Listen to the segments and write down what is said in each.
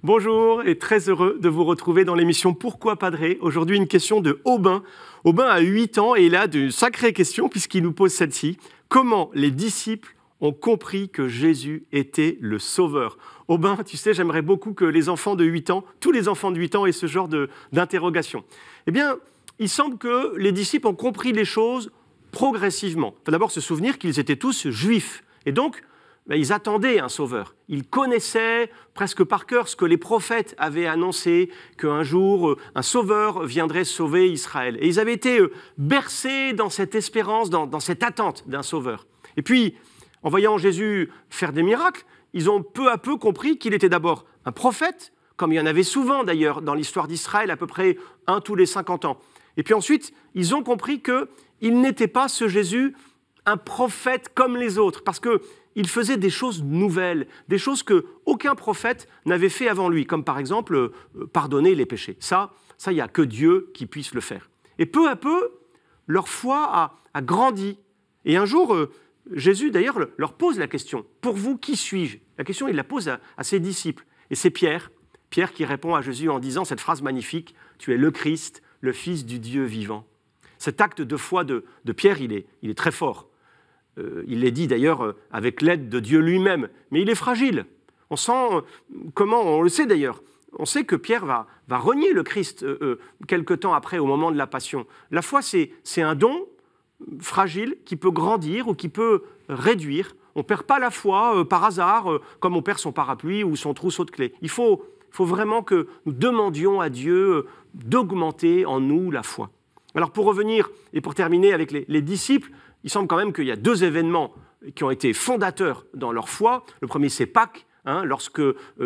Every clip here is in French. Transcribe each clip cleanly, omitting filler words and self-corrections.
Bonjour et très heureux de vous retrouver dans l'émission Pourquoi Padré. Aujourd'hui, une question de Aubin. Aubin a 8 ans et il a de sacrées questions puisqu'il nous pose celle-ci. Comment les disciples ont compris que Jésus était le Sauveur? Aubin, tu sais, j'aimerais beaucoup que les enfants de 8 ans, tous les enfants de 8 ans aient ce genre d'interrogation. Eh bien, il semble que les disciples ont compris les choses progressivement. Il faut d'abord se souvenir qu'ils étaient tous juifs. Et donc, ils attendaient un sauveur. Ils connaissaient presque par cœur ce que les prophètes avaient annoncé, qu'un jour, un sauveur viendrait sauver Israël. Et ils avaient été bercés dans cette espérance, dans cette attente d'un sauveur. Et puis, en voyant Jésus faire des miracles, ils ont peu à peu compris qu'il était d'abord un prophète, comme il y en avait souvent d'ailleurs dans l'histoire d'Israël, à peu près un tous les 50 ans. Et puis ensuite, ils ont compris qu'il n'était pas, ce Jésus, un prophète comme les autres, parce qu'il faisait des choses nouvelles, des choses qu'aucun prophète n'avait fait avant lui, comme par exemple pardonner les péchés. Ça, il n'y a que Dieu qui puisse le faire. Et peu à peu, leur foi a grandi. Et un jour, Jésus d'ailleurs leur pose la question, « Pour vous, qui suis-je » La question, il la pose à ses disciples. Et c'est Pierre qui répond à Jésus en disant cette phrase magnifique, « Tu es le Christ, le Fils du Dieu vivant ». Cet acte de foi de Pierre, il est très fort. Il l'est dit d'ailleurs avec l'aide de Dieu lui-même, mais il est fragile. On sent comment, on le sait d'ailleurs, on sait que Pierre va renier le Christ quelque temps après, au moment de la Passion. La foi, c'est un don fragile qui peut grandir ou qui peut réduire. On ne perd pas la foi par hasard, comme on perd son parapluie ou son trousseau de clés. Il faut vraiment que nous demandions à Dieu d'augmenter en nous la foi. Alors pour revenir et pour terminer avec les disciples, il semble quand même qu'il y a 2 événements qui ont été fondateurs dans leur foi. Le premier, c'est Pâques, lorsque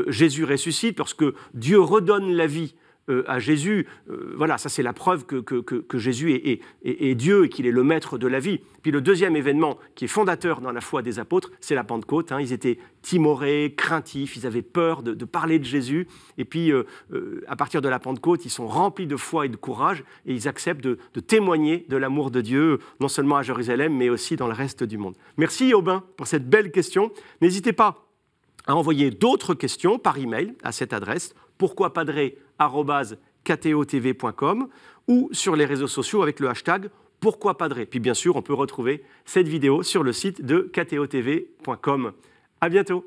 Jésus ressuscite, lorsque Dieu redonne la vie à Jésus. Voilà, ça c'est la preuve que Jésus est Dieu et qu'il est le maître de la vie. Puis le deuxième événement qui est fondateur dans la foi des apôtres, c'est la Pentecôte. Ils étaient timorés, craintifs, ils avaient peur de parler de Jésus. Et puis, à partir de la Pentecôte, ils sont remplis de foi et de courage et ils acceptent de témoigner de l'amour de Dieu, non seulement à Jérusalem, mais aussi dans le reste du monde. Merci Aubin pour cette belle question. N'hésitez pas à envoyer d'autres questions par email à cette adresse, pourquoipadré@ktotv.com ou sur les réseaux sociaux avec le hashtag pourquoipadré. Puis bien sûr, on peut retrouver cette vidéo sur le site de ktotv.com. À bientôt.